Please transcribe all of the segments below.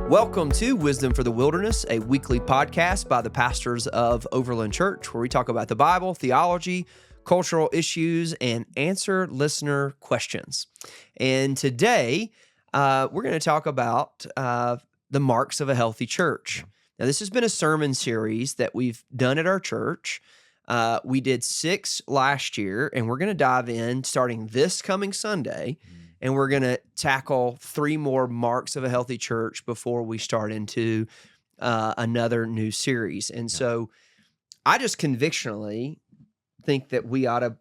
Welcome to Wisdom for the Wilderness, a weekly podcast by the pastors of Overland Church, where we talk about the Bible, theology, cultural issues, and answer listener questions. And today, we're going to talk about the marks of a healthy church. Now, this has been a sermon series that we've done at our church. We did 6 last year, and we're going to dive in starting this coming Sunday, and we're going to tackle 3 more marks of a healthy church before we start into another new series. And so I just convictionally think that we ought to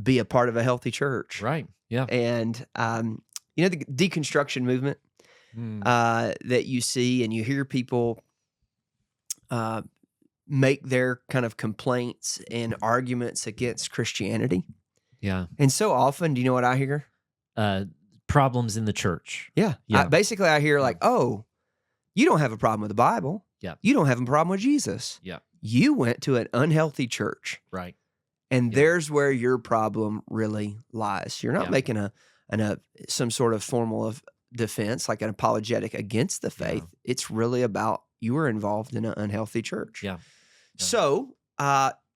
be a part of a healthy church. Right. Yeah. And, the deconstruction movement that you see and you hear people make their kind of complaints and arguments against Christianity. Yeah. And so often, do you know what I hear? Problems in the church. Yeah. Basically, I hear like, oh, you don't have a problem with the Bible. Yeah. You don't have a problem with Jesus. Yeah. You went to an unhealthy church. Right. And there's where your problem really lies. You're not making some sort of formal of defense, like an apologetic against the faith. Yeah. It's really about you were involved in an unhealthy church. Yeah. So,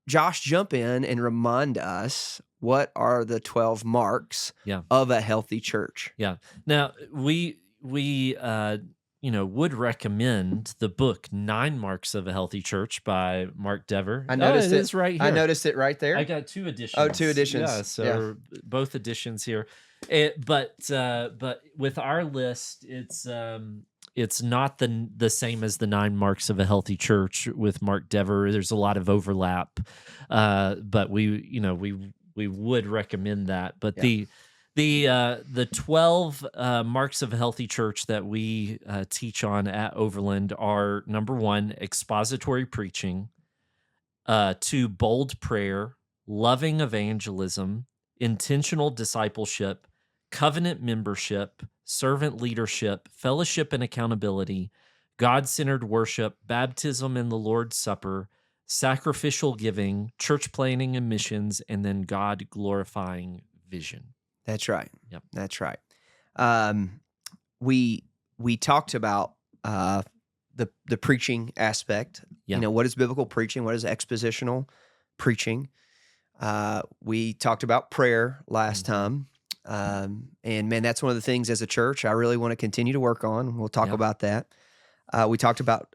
Josh, jump in and remind us, what are the 12 marks of a healthy church? Yeah. Now, we would recommend the book 9 Marks of a Healthy Church by Mark Dever. I noticed it's right here. I noticed it right there. I got 2 editions. Oh, 2 editions. Yeah, so both editions here. But with our list, it's not the same as the 9 Marks of a Healthy Church with Mark Dever. There's a lot of overlap, but we would recommend that. But the 12 marks of a healthy church that we teach on at Overland are, number 1, expository preaching, 2, bold prayer, loving evangelism, intentional discipleship, covenant membership, servant leadership, fellowship and accountability, God-centered worship, baptism and the Lord's Supper, sacrificial giving, church planning and missions, and then God-glorifying vision. That's right. Yep. That's right. We talked about the preaching aspect. Yeah. What is biblical preaching? What is expositional preaching? We talked about prayer last time. And man, that's one of the things as a church I really want to continue to work on. We'll talk about that. We talked about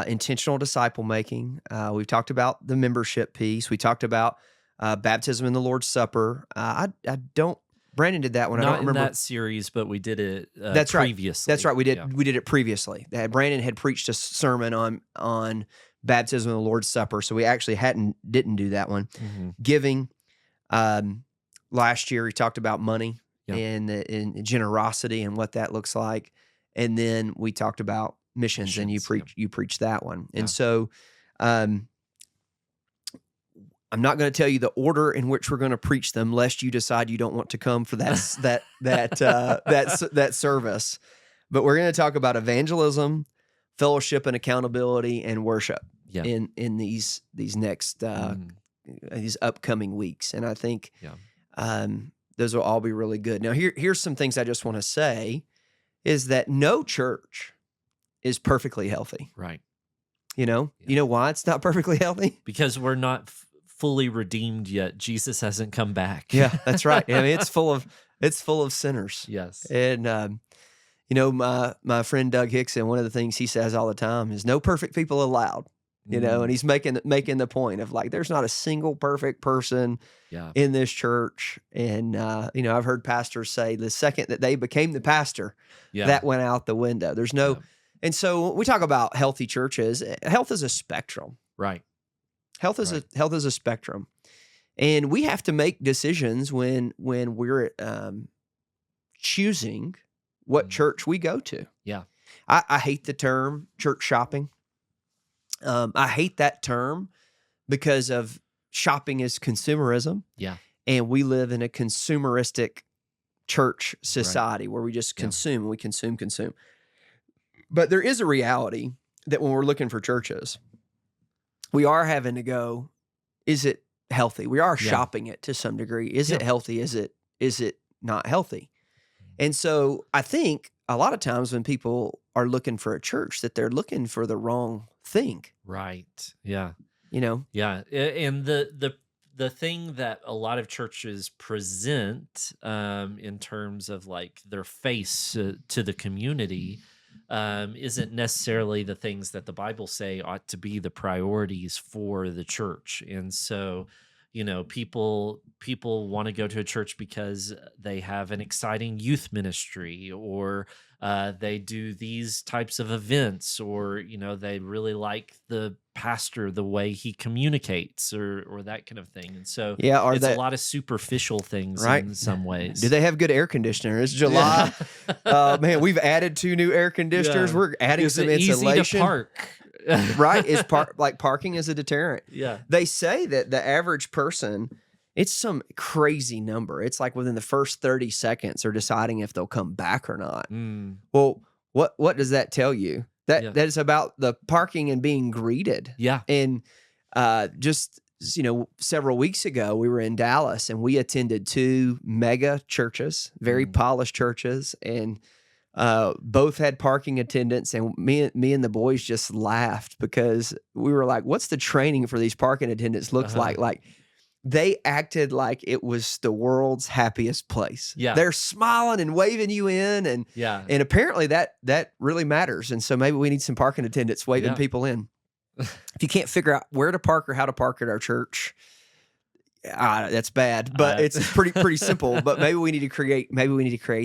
intentional disciple making. We've talked about the membership piece. We talked about baptism in the Lord's Supper. Brandon did that one. Not I don't remember in that series, but we did it That's previously. Right. That's right. We did it previously. Brandon had preached a sermon on baptism in the Lord's Supper, so we actually didn't do that one. Mm-hmm. Giving. Last year, he talked about money and generosity and what that looks like, and then we talked about missions and you preached that one. And so, I'm not going to tell you the order in which we're going to preach them, lest you decide you don't want to come for that service. But we're going to talk about evangelism, fellowship and accountability, and worship in these next these upcoming weeks. And I think those will all be really good. Now, here's some things I just want to say is that no church is perfectly healthy. Right. You know why it's not perfectly healthy? Because we're not fully redeemed yet. Jesus hasn't come back. Yeah, that's right. I mean, it's full of sinners. Yes. And my friend Doug Hickson, one of the things he says all the time is no perfect people allowed. And he's making the point of like, there's not a single perfect person in this church. And, I've heard pastors say the second that they became the pastor, that went out the window. There's no, and so when we talk about healthy churches, health is a spectrum. Right. Health is a spectrum. And we have to make decisions when we're choosing what church we go to. Yeah. I hate the term church shopping. I hate that term because of shopping is consumerism. Yeah. And we live in a consumeristic church society where we just consume, we consume. But there is a reality that when we're looking for churches, we are having to go, is it healthy? We are shopping it to some degree. Is it healthy? Is it not healthy? And so I think a lot of times when people are looking for a church, that they're looking for the wrong thing, Right. Yeah. you know? Yeah. And the thing that a lot of churches present in terms of like their face to the community isn't necessarily the things that the Bible say ought to be the priorities for the church. And so, people want to go to a church because they have an exciting youth ministry, or they do these types of events, or they really like the pastor, the way he communicates, or that kind of thing. And so Yeah, or it's a that lot of superficial things right? in some Do ways. they have good air conditioner? It's Yeah. July. Man, we've added 2 new air conditioners. Yeah. We're adding Is some it easy to insulation. park? Right? Like parking is a deterrent. Yeah. They say that the average person, it's some crazy number. It's like within the first 30 seconds they're deciding if they'll come back or not. Mm, Well, what does that tell you? yeah. That is about the parking and being greeted. Yeah. And just several weeks ago, we were in Dallas and we attended 2 mega churches, very Mm. polished churches, and both had parking attendants. And me and the boys just laughed because we were like, "What's the training for these parking attendants looks Uh-huh. like?" Like they acted like it was the world's happiest place. Yeah. They're smiling and waving you in, and Yeah. apparently that really matters. And so maybe we need some parking attendants waving Yeah. people in. If you can't figure out where to park or how to park at our church, that's bad. But it's pretty simple. But maybe we need to create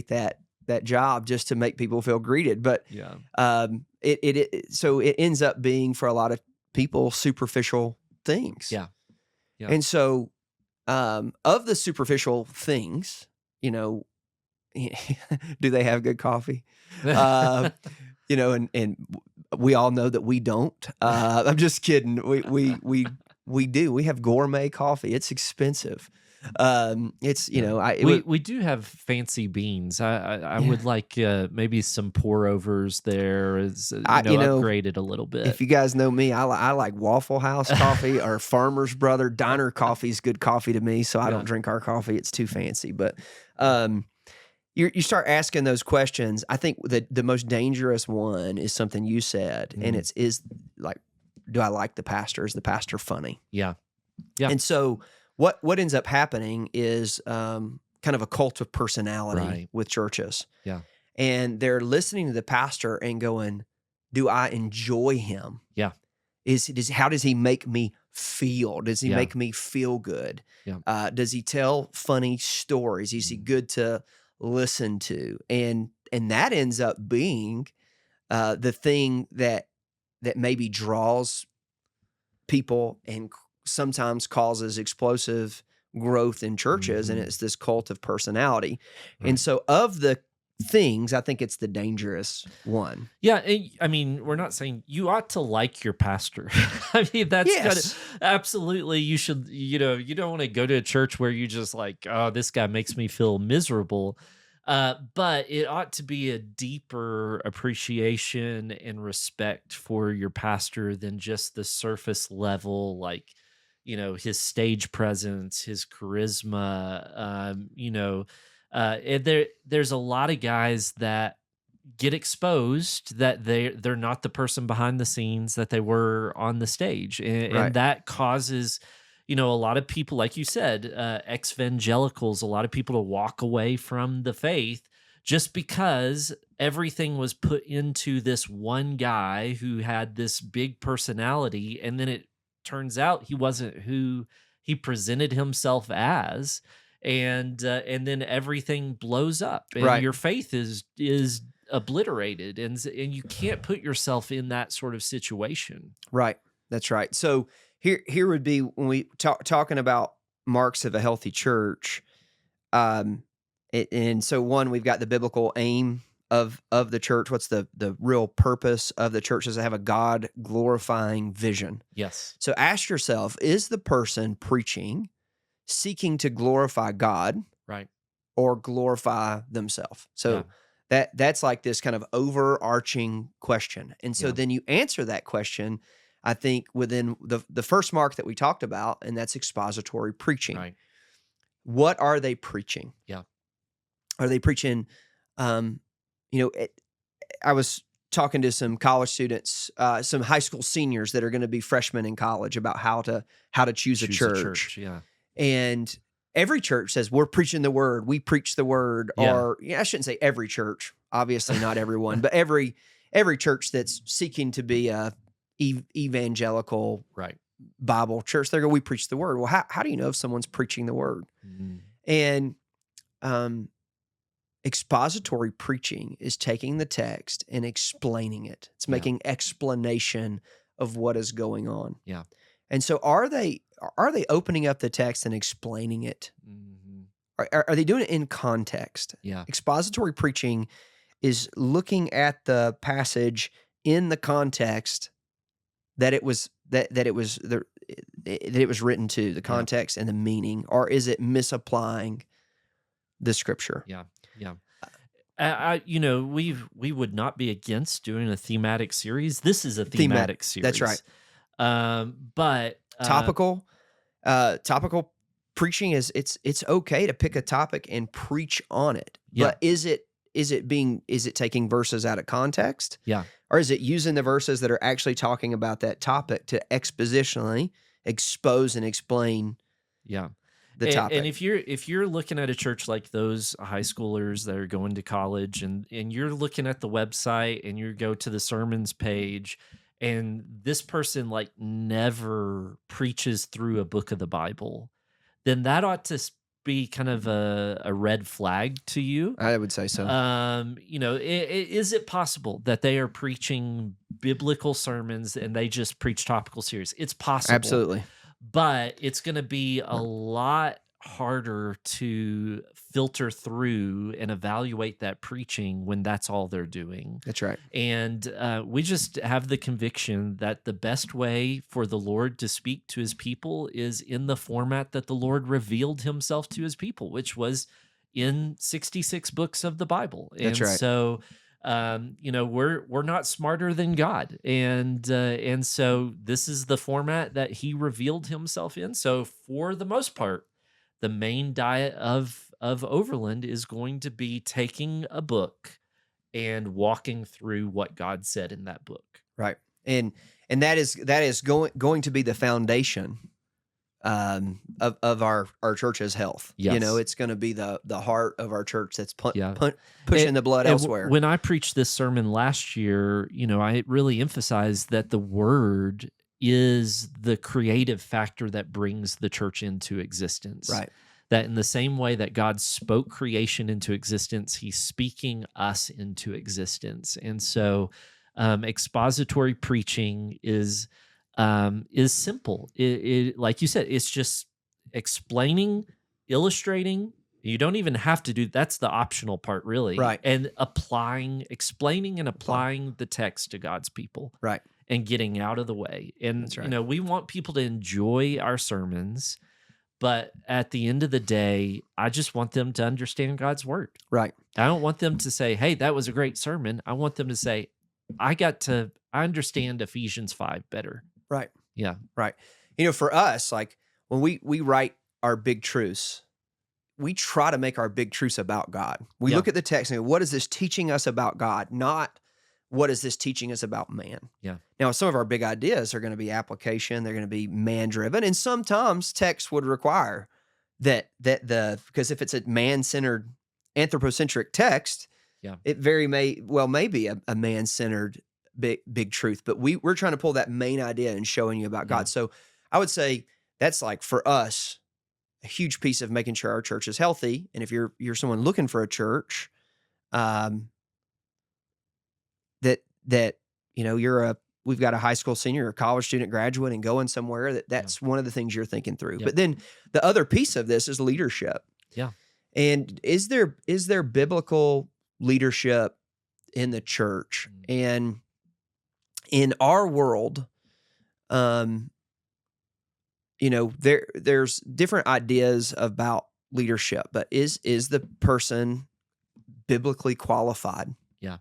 that job just to make people feel greeted. But Yeah. so it ends up being for a lot of people superficial things. Yeah. Yeah. And so of the superficial things, do they have good coffee? And we all know that we don't. I'm just kidding. We do. We have gourmet coffee. It's expensive. It's we do have fancy beans. I would like maybe some pour overs there, is upgraded a little bit. If you guys know me, I like Waffle House coffee or Farmer's Brother Diner coffee is good coffee to me. So I don't drink our coffee; it's too fancy. But you start asking those questions. I think the most dangerous one is something you said, and is like, do I like the pastor? Is the pastor funny? Yeah. Yeah. And so what ends up happening is kind of a cult of personality with churches. Yeah. And they're listening to the pastor and going, do I enjoy him? Yeah. How does he make me feel? Does he Yeah. make me feel good? Yeah. Does he tell funny stories? Is he good to listen to? And that ends up being the thing that maybe draws people and sometimes causes explosive growth in churches, and it's this cult of personality. Right. And so of the things, I think it's the dangerous one. Yeah, I mean, we're not saying you ought to like your pastor. I mean, that's Yes. absolutely, you should, you don't want to go to a church where you just like, oh, this guy makes me feel miserable. But it ought to be a deeper appreciation and respect for your pastor than just the surface level, like, his stage presence, his charisma. There's a lot of guys that get exposed that they're not the person behind the scenes that they were on the stage, and that causes a lot of people, like you said, ex-evangelicals, a lot of people to walk away from the faith just because everything was put into this one guy who had this big personality, and then it turns out he wasn't who he presented himself as, and then everything blows up, and your faith is obliterated, and you can't put yourself in that sort of situation. Right. That's right. So here would be when we talking about marks of a healthy church. And so one, we've got the biblical aim of the church. What's the real purpose of the church? Does it have a God glorifying vision? Yes. So ask yourself, is the person preaching seeking to glorify God, right, or glorify themselves? So that's like this kind of overarching question. And so then you answer that question, I think, within the first mark that we talked about, and that's expository preaching. Right. What are they preaching? Yeah. Are they preaching, I was talking to some college students, some high school seniors that are going to be freshmen in college about how to choose a Choose a church. church. Yeah. And every church says we're preaching the word, we preach the word, Yeah. or I shouldn't say every church, obviously not everyone, but every church that's seeking to be a evangelical Right. Bible church, they go, we preach the word. Well, how do you know if someone's preaching the word? Mm. And expository preaching is taking the text and explaining it. It's Yeah. making explanation of what is going on. Yeah. And so are they opening up the text and explaining it? Mhm. Are they doing it in context? Yeah. Expository preaching is looking at the passage in the context that it was written to, the Yeah. context and the meaning, or is it misapplying the scripture? Yeah. Yeah. We would not be against doing a thematic series. This is a thematic series. That's right. But Topical preaching is it's okay to pick a topic and preach on it. Yeah. But is it taking verses out of context? Yeah. Or is it using the verses that are actually talking about that topic to expositionally expose and explain Yeah. the topic? And if you're looking at a church like those high schoolers that are going to college, and you're looking at the website and you go to the sermons page, and this person like never preaches through a book of the Bible, then that ought to be kind of a red flag to you. I would say so. Is it possible that they are preaching biblical sermons and they just preach topical series? It's possible. Absolutely. But it's going to be a lot harder to filter through and evaluate that preaching when that's all they're doing. That's right. And we just have the conviction that the best way for the Lord to speak to his people is in the format that the Lord revealed himself to his people, which was in 66 books of the Bible. That's right. So we're not smarter than God, and so this is the format that he revealed himself in. So for the most part, the main diet of Overland is going to be taking a book and walking through what God said in that book. Right. And that is going to be the foundation of our church's health. Yes. It's going to be the heart of our church that's Yeah. pushing the blood elsewhere. When I preached this sermon last year, I really emphasized that the word is the creative factor that brings the church into existence. Right. That in the same way that God spoke creation into existence, he's speaking us into existence. And so expository preaching is simple. It like you said, it's just explaining, illustrating. You don't even have to do that's the optional part, really. Right. And explaining and applying the text to God's people. Right. And getting out of the way. And That's right. we want people to enjoy our sermons, but at the end of the day, I just want them to understand God's word. Right. I don't want them to say, "Hey, that was a great sermon." I want them to say, I understand Ephesians 5 better. Right. Yeah. Right. For us, like when we write our big truths, we try to make our big truths about God. We look at the text and go, what is this teaching us about God? Not what is this teaching us about man? Yeah. Now, some of our big ideas are going to be application. They're going to be man-driven. And sometimes text would require because if it's a man-centered, anthropocentric text, it may be a man-centered big truth. But we're trying to pull that main idea and showing you about God. So I would say that's like for us a huge piece of making sure our church is healthy. And if you're someone looking for a church, we've got a high school senior or college student graduate and going somewhere, that's one of the things you're thinking through. But then the other piece of this is leadership. Yeah. And is there biblical leadership in the church? And in our world, there's different ideas about leadership, but is the person biblically qualified? Yeah.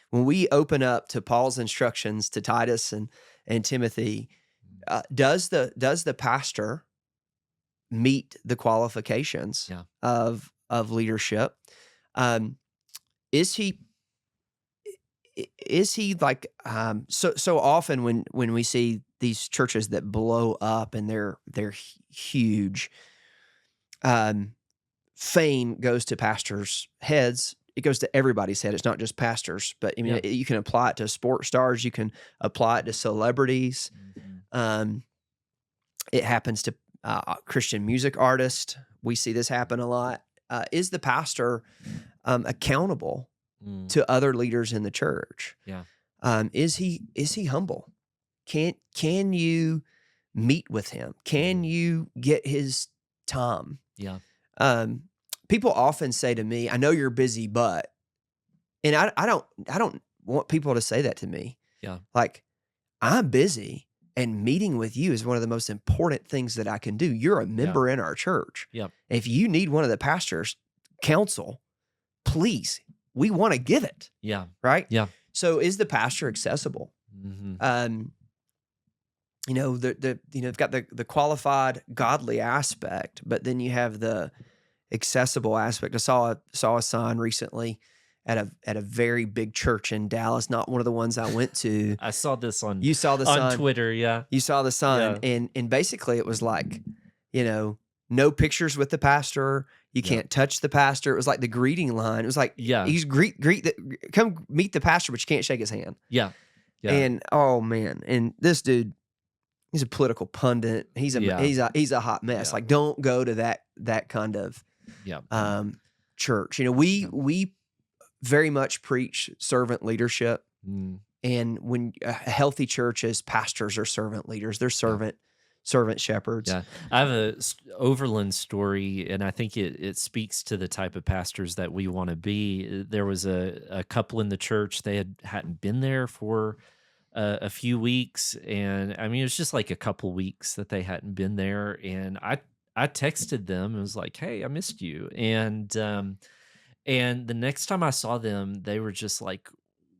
When we open up to Paul's instructions to Titus and Timothy, does the pastor meet the qualifications of leadership? is he like so often when we see these churches that blow up and they're huge, fame goes to pastors' heads. It goes to everybody's head. It's not just pastors, but I mean, Yeah. you can apply it to sports stars. You can apply it to celebrities. It happens to Christian music artists. We see this happen a lot. Is the pastor accountable to other leaders in the church? Yeah. Is he humble? Can you meet with him? Can you get his time? Yeah. People often say to me, "I know you're busy, but," and I don't want people to say that to me. Yeah. Like, I'm busy, and meeting with you is one of the most important things that I can do. You're a member in our church. Yep. If you need one of the pastors' counsel, please, we want to give it. Yeah. Right? Yeah. So is the pastor accessible? They've got the qualified godly aspect, but then you have the accessible aspect. I saw a sign recently at a very big church in Dallas, not one of the ones I went to. I saw this on You saw the sign on Twitter, yeah. You saw the sign, and basically it was like, no pictures with the pastor. You can't touch the pastor. It was like the greeting line. It was like, he's come meet the pastor, but you can't shake his hand. Yeah. And oh man, and this dude, he's a political pundit. He's a hot mess. Yeah. Like, don't go to that kind of church. We very much preach servant leadership. And when a healthy churches, pastors are servant leaders. They're servant shepherds. Yeah, I have a Overland story, and I think it speaks to the type of pastors that we want to be. There was a couple in the church. They hadn't been there for a few weeks, and I mean, it was just like a couple weeks that they hadn't been there. And I texted them and was like, "Hey, I missed you." And the next time I saw them, they were just like,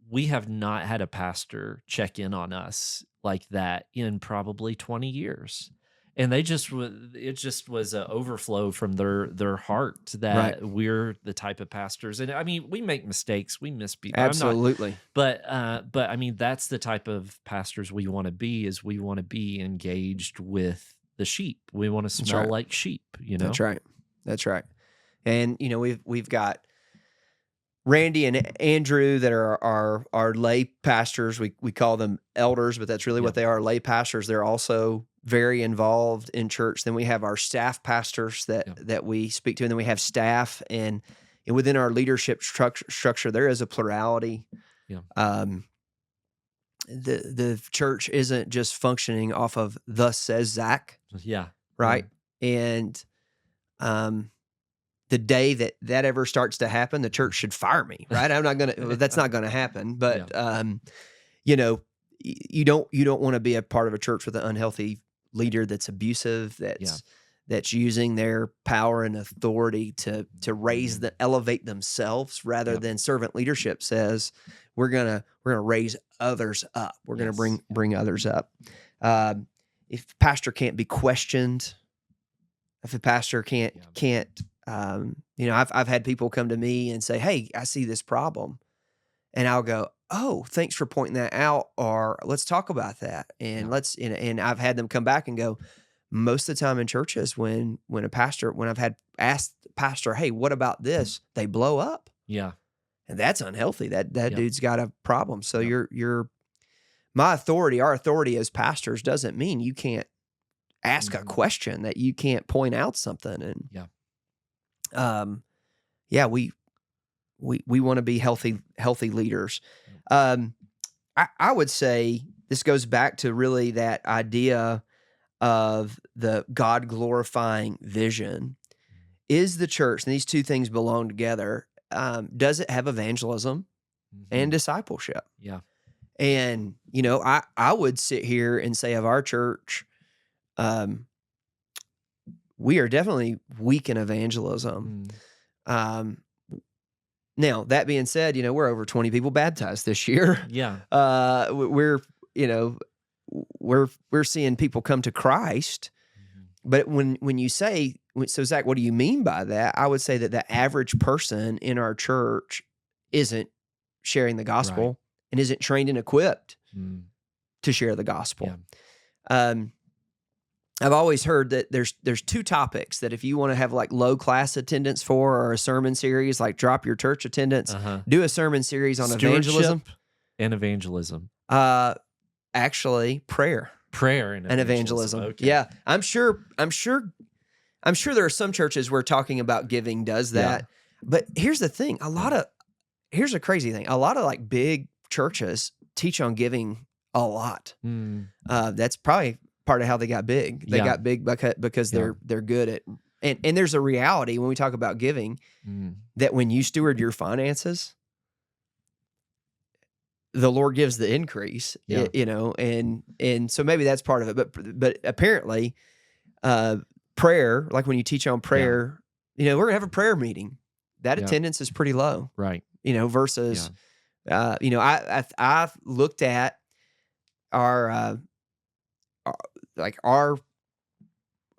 "We have not had a pastor check in on us like that in probably 20 years." And it just was an overflow from their heart that we're the type of pastors. And I mean, we make mistakes, we miss people. Absolutely. But I mean, that's the type of pastors we want to be. Is we want to be engaged with the sheep. We want to smell like sheep, That's right. And we've got Randy and Andrew that are our lay pastors. We call them elders, but that's really what they are, lay pastors. They're also very involved in church. Then we have our staff pastors that we speak to, and then we have staff. And within our leadership structure, there is a plurality. Yeah. The church isn't just functioning off of "thus says Zach." Yeah. Right. Yeah. And the day that ever starts to happen, the church should fire me, right? That's not gonna happen. But you don't want to be a part of a church with an unhealthy leader that's abusive, that's using their power and authority to elevate themselves rather than servant leadership says we're gonna raise others up. We're gonna bring others up. If pastor can't be questioned, if a pastor can't I've had people come to me and say, "Hey, I see this problem," and I'll go, "Oh, thanks for pointing that out," or "Let's talk about that." And and I've had them come back and go, most of the time in churches when I've had asked the pastor, "Hey, what about this?" they blow up. Yeah. And that's unhealthy. That dude's got a problem. So my authority, our authority as pastors doesn't mean you can't ask a question, that you can't point out something. And we want to be healthy leaders. I would say this goes back to really that idea of the God glorifying vision. Is the church, and these two things belong together, does it have evangelism and discipleship? Yeah. And, I would sit here and say of our church, we are definitely weak in evangelism. Now, that being said, we're over 20 people baptized this year. Yeah. We're seeing people come to Christ. But when you say, so Zach, what do you mean by that? I would say that the average person in our church isn't sharing the Right. gospel and isn't trained and equipped Mm. to share the gospel. Yeah. I've always heard that there's two topics that if you want to have like low class attendance for, or a sermon series, like drop your church attendance, do a sermon series on evangelism. Stewardship and evangelism. Actually, prayer Prayer and evangelism. Okay. Yeah, I'm sure there are some churches where talking about giving does that. Yeah. But here's the thing: here's a crazy thing. A lot of like big churches teach on giving a lot. Mm. That's probably part of how they got big. They Yeah. got big because they're good at, and there's a reality when we talk about giving that when you steward your finances, the Lord gives the increase. Yeah. And so maybe that's part of it. But apparently, prayer, like when you teach on prayer, we're gonna have a prayer meeting. That attendance is pretty low, Right? Versus, I've looked at our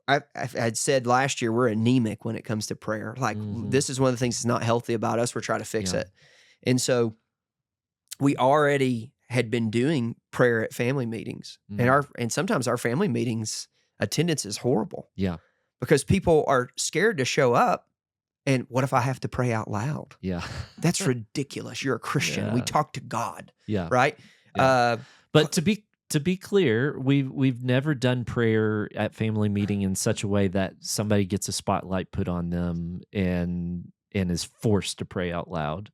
I'd said last year we're anemic when it comes to prayer. Like this is one of the things that's not healthy about us. We're trying to fix it. And so we already had been doing prayer at family meetings, and sometimes our family meetings attendance is horrible. Yeah. Because people are scared to show up. And what if I have to pray out loud? Yeah. That's ridiculous. You're a Christian. We talk to God. Yeah. Right? Yeah. But to be clear, we've never done prayer at family meeting in such a way that somebody gets a spotlight put on them and is forced to pray out loud.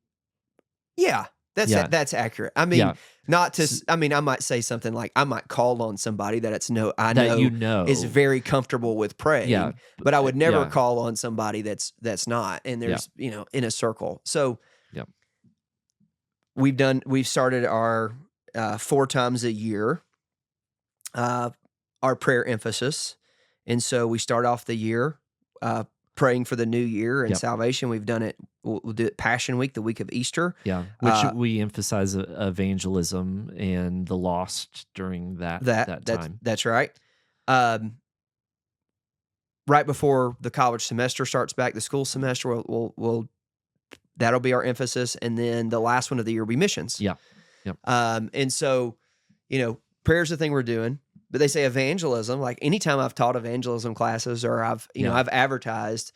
Yeah. That's accurate. I mean, I might say something like, I might call on somebody that I know is very comfortable with praying, but I would never call on somebody that's not. And there's, in a circle. So we've started our 4 times a year, our prayer emphasis. And so we start off the year, praying for the new year and salvation. We've done it. We'll do it Passion Week, the week of Easter. Yeah, which we emphasize evangelism and the lost during that time. That's right. Right before the college semester starts back, the school semester, we'll that'll be our emphasis, and then the last one of the year will be missions. Yeah. Yep. And so, prayer's the thing we're doing. But they say evangelism, like anytime I've taught evangelism classes or I've advertised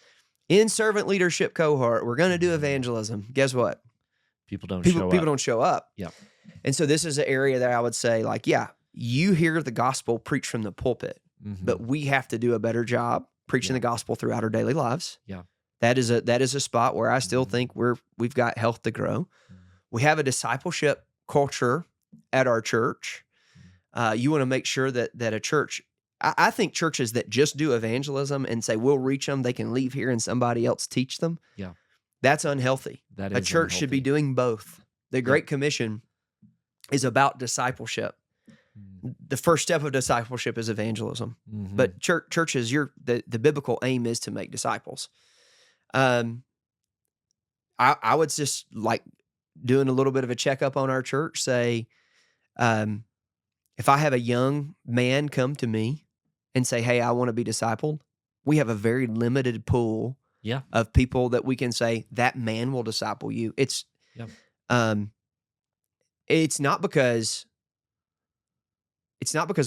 in servant leadership cohort, we're going to do evangelism. Guess what? People don't show up. Yeah. And so this is an area that I would say, like, you hear the gospel preached from the pulpit, but we have to do a better job preaching the gospel throughout our daily lives. Yeah. That is a spot where I still think we've got health to grow. We have a discipleship culture at our church. You want to make sure that a church, I think churches that just do evangelism and say, we'll reach them, they can leave here and somebody else teach them. Yeah. That's unhealthy. A church should be doing both. The Great Commission is about discipleship. The first step of discipleship is evangelism. But churches, the biblical aim is to make disciples. I would just like doing a little bit of a checkup on our church, say, if I have a young man come to me and say, hey, I want to be discipled, we have a very limited pool of people that we can say, that man will disciple you. It's not because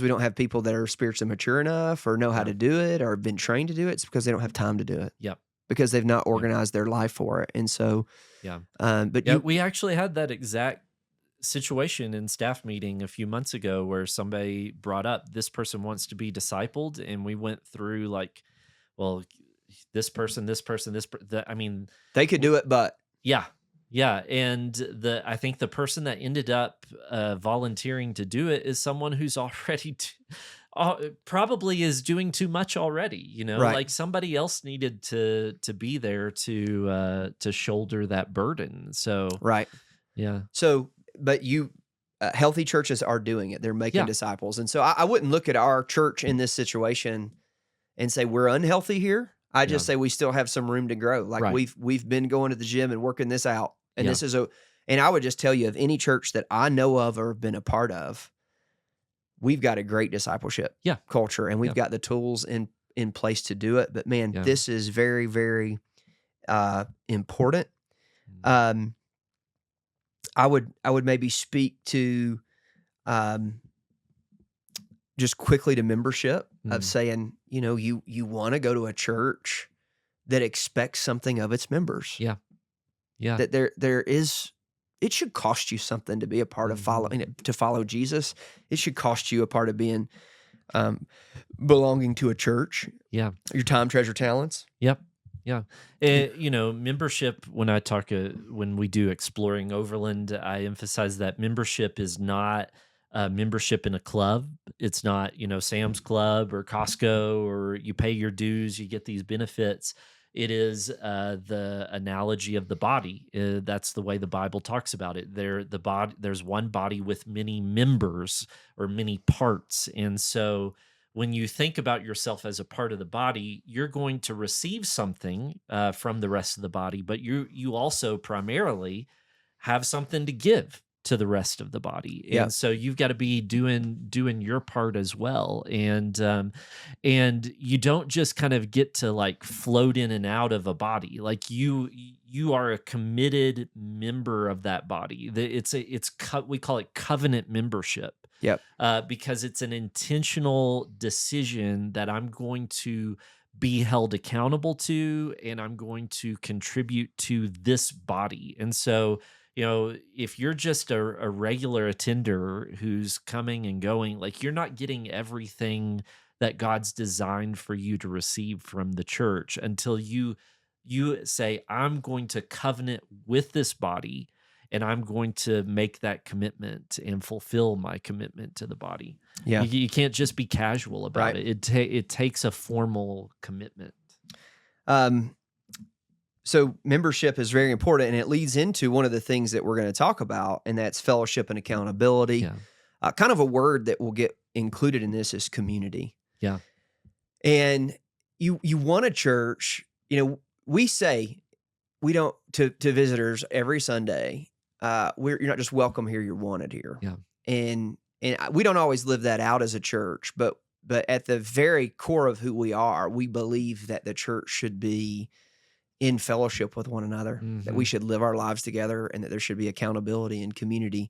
we don't have people that are spiritually mature enough or know how to do it or have been trained to do it. It's because they don't have time to do it. Yep. Because they've not organized their life for it. And so, we actually had that exact situation in staff meeting a few months ago where somebody brought up this person wants to be discipled, and we went through like, well, this person, I mean, they could do it, but and I think the person that ended up volunteering to do it is someone who's already probably is doing too much already. Like somebody else needed to be there to shoulder that burden. So So, but healthy churches are doing it. They're making disciples. And so I wouldn't look at our church in this situation and say we're unhealthy here. I just say we still have some room to grow. Like we've been going to the gym and working this out. And this is and I would just tell you, of any church that I know of or have been a part of, we've got a great discipleship culture, and we've got the tools in place to do it. But man, this is very, very important. I would maybe speak to um, just quickly to membership of Mm, saying, you want to go to a church that expects something of its members. yeah, yeah. That there is it should cost you something to be a part of Mhm. following to follow Jesus. It should cost you a part of being um, belonging to a church. Yeah. Your time, treasure, talents. Yep. Yeah. Membership, when we do Exploring Overland, I emphasize that membership is not membership in a club. It's not, Sam's Club or Costco, or you pay your dues, you get these benefits. It is the analogy of the body. That's the way the Bible talks about it. There's one body with many members or many parts. And so, when you think about yourself as a part of the body, you're going to receive something from the rest of the body, but you also primarily have something to give to the rest of the body, Yeah. and so you've got to be doing your part as well, and you don't just kind of get to like float in and out of a body. Like you are a committed member of that body. We call it covenant membership, Yep. because it's an intentional decision that I'm going to be held accountable to, and I'm going to contribute to this body. And so, if you're just a regular attender who's coming and going, like, you're not getting everything that God's designed for you to receive from the church until you say, I'm going to covenant with this body, and I'm going to make that commitment and fulfill my commitment to the body. Yeah. You can't just be casual about Right. it. It takes a formal commitment. Um, so membership is very important, and it leads into one of the things that we're going to talk about, and that's fellowship and accountability. Yeah. Kind of a word that will get included in this is community. Yeah. And you want a church, we say we don't to visitors every Sunday, you're not just welcome here, you're wanted here. Yeah. And we don't always live that out as a church, but at the very core of who we are, we believe that the church should be in fellowship with one another, that we Mhm. should live our lives together, and that there should be accountability and community.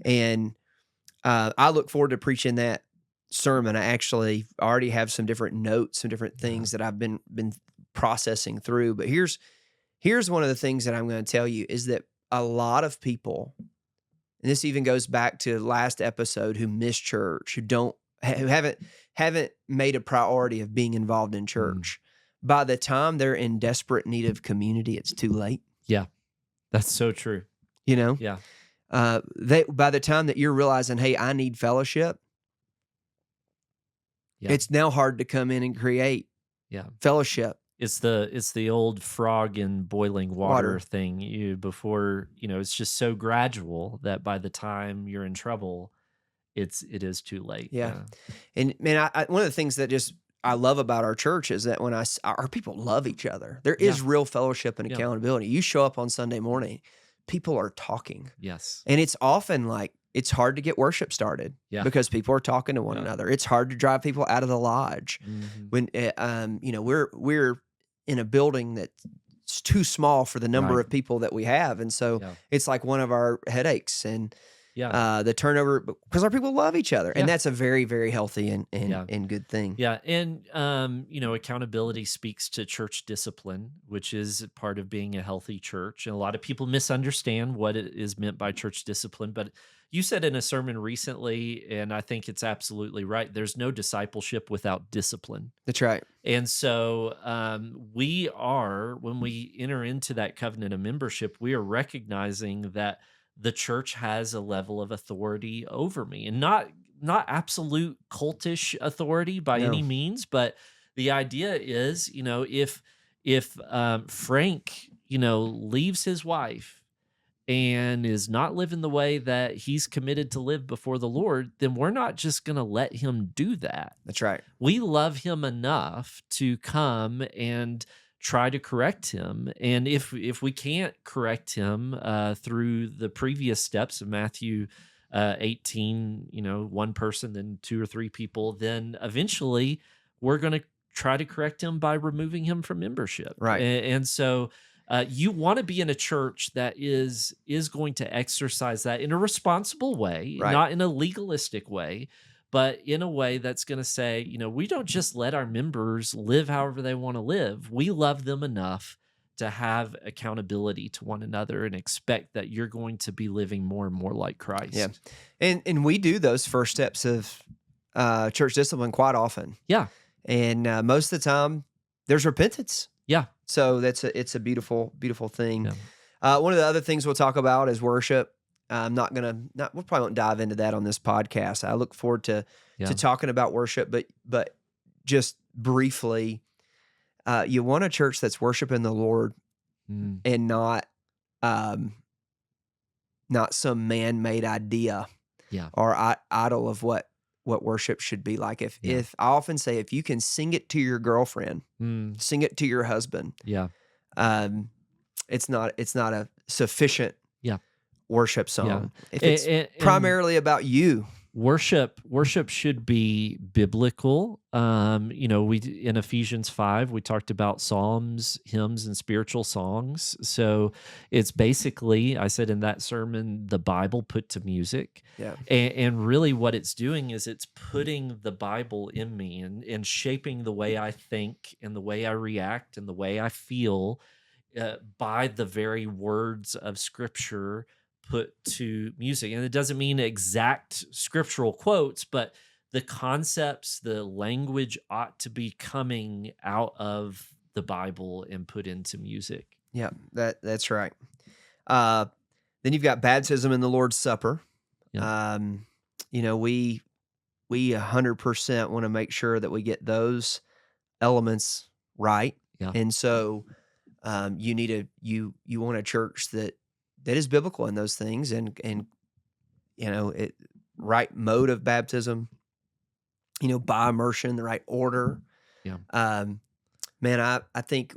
And I look forward to preaching that sermon. I actually already have some different notes, some different Yeah. things that I've been processing through. But here's one of the things that I'm going to tell you is that a lot of people, and this even goes back to last episode, who miss church, who haven't made a priority of being involved in church. By the time they're in desperate need of community, it's too late. Yeah. That's so true. You know, Yeah. by the time that you're realizing, hey, I need fellowship, Yeah. it's now hard to come in and create Yeah. fellowship. It's the old frog in boiling water Water. thing. It's just so gradual that by the time you're in trouble, it is too late. Yeah. And man, one of the things that just I love about our church is that our people love each other. There Yeah. is real fellowship and Yeah. accountability. You show up on Sunday morning, people are talking. Yes. And it's often like it's hard to get worship started Yeah. because people are talking to one Yeah. another. It's hard to drive people out of the lodge Mhm. when we're in a building that's too small for the number Right. of people that we have, and so Yeah. it's like one of our headaches. And Yeah. the turnover, because our people love each other, Yeah. and that's a very, very healthy and Yeah. and good thing. Yeah, and accountability speaks to church discipline, which is part of being a healthy church. And a lot of people misunderstand what it is meant by church discipline. But you said in a sermon recently, and I think it's absolutely right, there's no discipleship without discipline. That's right. And so when we enter into that covenant of membership, we are recognizing that the church has a level of authority over me, and not absolute cultish authority by No. any means, but the idea is, if Frank, leaves his wife and is not living the way that he's committed to live before the Lord, then we're not just going to let him do that. That's right. We love him enough to come and try to correct him. And if we can't correct him through the previous steps of Matthew 18, one person, then two or three people, then eventually we're going to try to correct him by removing him from membership. Right. And so You want to be in a church that is going to exercise that in a responsible way, Right. not in a legalistic way, but in a way that's going to say, we don't just let our members live however they want to live. We love them enough to have accountability to one another and expect that you're going to be living more and more like Christ. Yeah. And we do those first steps of church discipline quite often. Yeah. And most of the time there's repentance. Yeah. So it's a beautiful, beautiful thing. Yeah. One of the other things we'll talk about is worship. I'm we probably won't dive into that on this podcast. I look forward to talking about worship, but just briefly, you want a church that's worshiping the Lord and not some man-made idea or idol of what worship should be like. If I often say, if you can sing it to your girlfriend, sing it to your husband, it's not a sufficient worship song. If it's primarily about you. Worship should be biblical. We in Ephesians 5 we talked about psalms, hymns, and spiritual songs. So it's basically, I said in that sermon, the Bible put to music. Yeah. And really what it's doing is it's putting the Bible in me and shaping the way I think and the way I react and the way I feel by the very words of Scripture put to music. And it doesn't mean exact scriptural quotes, but the concepts, the language ought to be coming out of the Bible and put into music. Yeah, that's right. Then you've got baptism and the Lord's Supper. Yeah. We 100% want to make sure that we get those elements right. Yeah. And so you want a church that is biblical in those things and right mode of baptism, by immersion, the right order. Yeah. Man, I think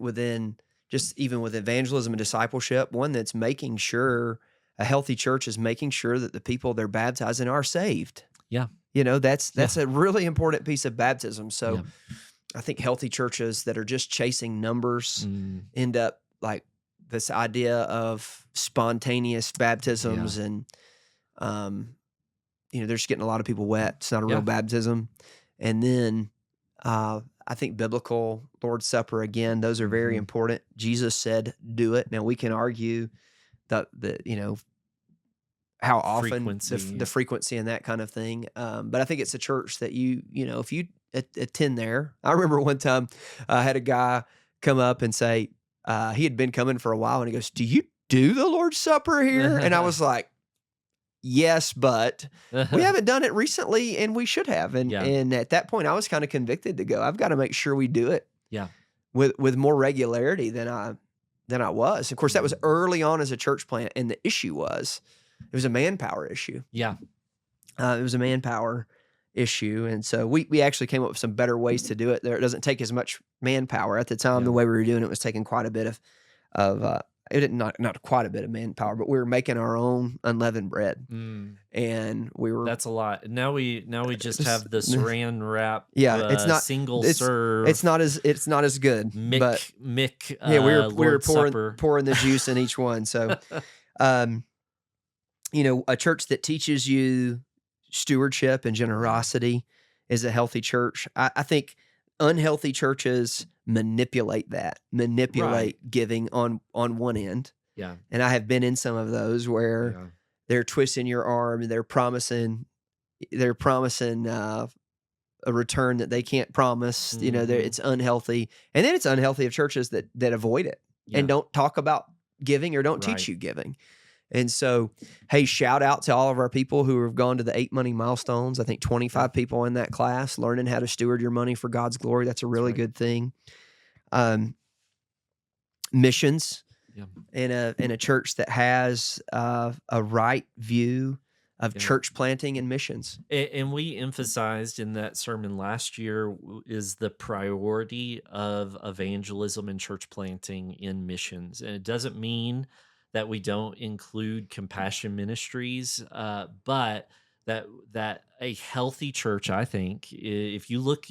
even with evangelism and discipleship, one that's making sure a healthy church is making sure that the people they're baptizing are saved. Yeah. That's a really important piece of baptism. So I think healthy churches that are just chasing numbers end up like this idea of spontaneous baptisms and, they're just getting a lot of people wet. It's not a real baptism. And then I think biblical Lord's Supper, again, those are very important. Jesus said, do it. Now we can argue that how often the frequency and that kind of thing. But I think it's a church that if you attend there. I remember one time I had a guy come up and say, he had been coming for a while, and he goes, "Do you do the Lord's Supper here?" And I was like, "Yes, but we haven't done it recently, and we should have." And at that point, I was kind of convicted to go, I've got to make sure we do it with more regularity than I was. Of course, that was early on as a church plant, and the issue was it was a manpower issue. Yeah. It was a manpower issue. And so we actually came up with some better ways to do it there. It doesn't take as much manpower. At the time, the way we were doing it was taking quite a bit of it didn't not quite a bit of manpower, but we were making our own unleavened bread. And we were that's a lot. Now we just have the saran wrap it's not single serve. It's not as good. We were pouring the juice in each one. So a church that teaches you stewardship and generosity is a healthy church. I think unhealthy churches manipulate giving on one end. Yeah. And I have been in some of those where they're twisting your arm and they're promising a return that they can't promise. It's unhealthy. And then it's unhealthy of churches that avoid it and don't talk about giving or don't teach you giving. And so, hey, shout out to all of our people who have gone to the 8 money milestones. I think 25 people in that class learning how to steward your money for God's glory. That's a really good thing. Missions in a church that has a right view of church planting and missions. And we emphasized in that sermon last year is the priority of evangelism and church planting in missions. And it doesn't mean that we don't include compassion ministries, but that a healthy church, I think, if you look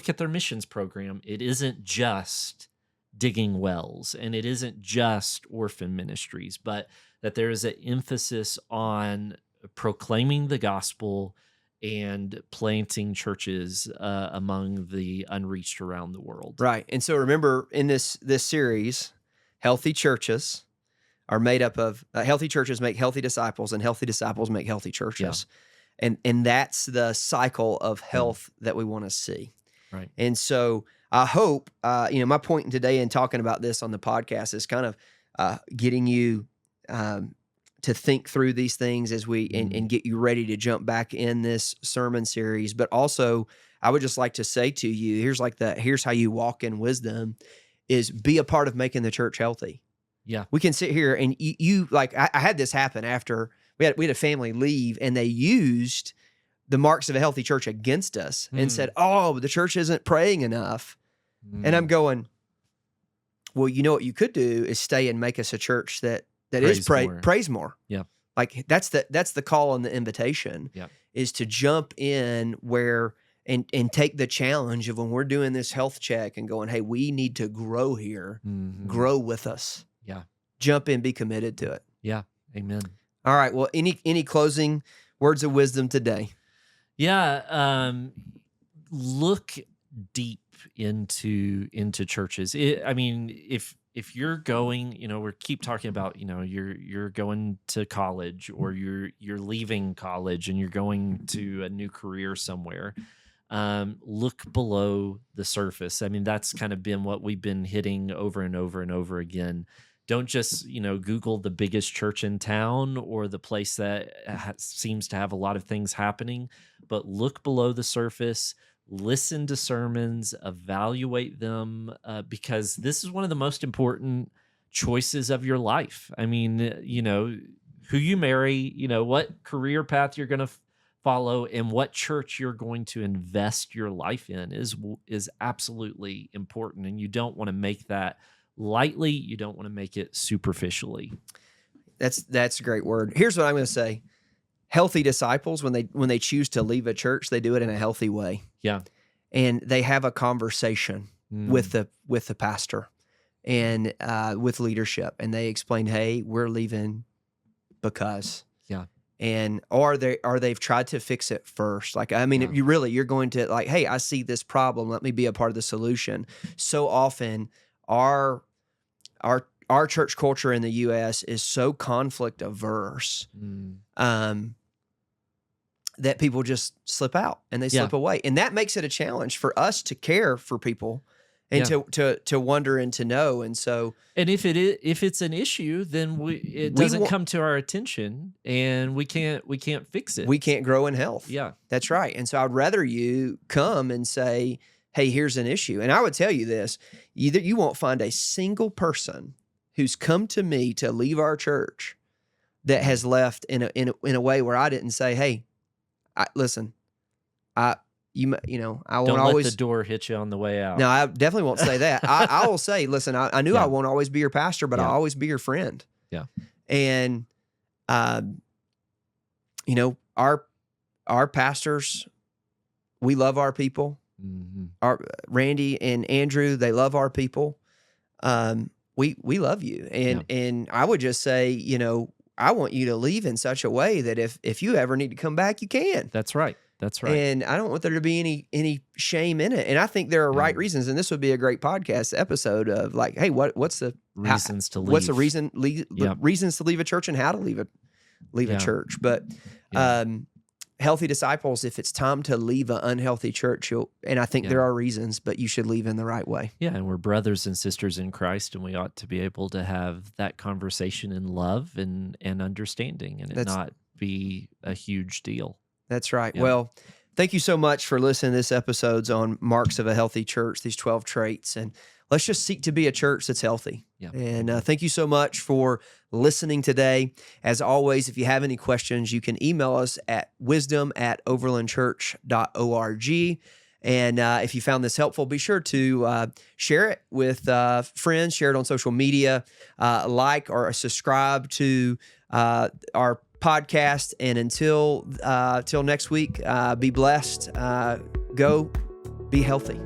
at their missions program, it isn't just digging wells, and it isn't just orphan ministries, but that there is an emphasis on proclaiming the gospel and planting churches among the unreached around the world. Right. And so remember, in this series, healthy churches are made up of healthy churches make healthy disciples, and healthy disciples make healthy churches. And that's the cycle of health that we want to see. Right. And so I hope, my point today in talking about this on the podcast is kind of getting you to think through these things as we and get you ready to jump back in this sermon series. But also, I would just like to say to you, here's how you walk in wisdom, is be a part of making the church healthy. Yeah. We can sit here and you like, I had this happen after we had a family leave, and they used the marks of a healthy church against us and said, "Oh, the church isn't praying enough." And I'm going, well, you know what you could do is stay and make us a church that prays more. Yeah. Like that's the call and the invitation is to jump in where and take the challenge of when we're doing this health check and going, hey, we need to grow here, grow with us. Yeah. Jump in, be committed to it. Yeah. Amen. All right. Well, any closing words of wisdom today? Yeah. Look deep into churches. If you're going, we keep talking about, you're going to college, or you're leaving college and you're going to a new career somewhere. Look below the surface. I mean, that's kind of been what we've been hitting over and over and over again. Don't just, Google the biggest church in town or the place that seems to have a lot of things happening, but look below the surface, listen to sermons, evaluate them, because this is one of the most important choices of your life. I mean, who you marry, what career path you're going to follow, and what church you're going to invest your life in is absolutely important. And you don't want to make that lightly. You don't want to make it superficially. That's a great word. Here's what I'm going to say. Healthy disciples, when they choose to leave a church, they do it in a healthy way. Yeah. And they have a conversation with the pastor and with leadership, and they explain, hey, we're leaving because. Yeah. And or they've tried to fix it first. Like, I mean, if you're going to like, hey, I see this problem, let me be a part of the solution. So often our church culture in the U.S. is so conflict averse that people just slip out and they slip away, and that makes it a challenge for us to care for people and to wonder and to know. And so, and if it's an issue, then it doesn't come to our attention, and we can't fix it. We can't grow in health. Yeah, that's right. And so I'd rather you come and say, hey, here's an issue. And I would tell you this, you won't find a single person who's come to me to leave our church that has left in a way where I didn't say, hey, I won't Don't always let the door hit you on the way out. No, I definitely won't say that. I will say, listen, I knew I won't always be your pastor, but I'll always be your friend. Yeah. And our pastors, we love our people. Our Randy and Andrew, they love our people. We love you. And I would just say, I want you to leave in such a way that if you ever need to come back, you can. That's right. That's right. And I don't want there to be any shame in it. And I think there are right reasons. And this would be a great podcast episode of like, hey, what's the reasons to leave? What's the reasons to leave a church and how to leave a church? But healthy disciples, if it's time to leave an unhealthy church, and I think there are reasons, but you should leave in the right way. Yeah, and we're brothers and sisters in Christ, and we ought to be able to have that conversation in love and understanding, and it not be a huge deal. That's right. Yeah. Well, thank you so much for listening to this episode's on Marks of a Healthy Church, these 12 traits, and let's just seek to be a church that's healthy. Yeah. And thank you so much for listening today. As always, if you have any questions, you can email us at wisdom@overlandchurch.org. And if you found this helpful, be sure to share it with friends, share it on social media, like or subscribe to our podcast. And until next week, be blessed. Go be healthy.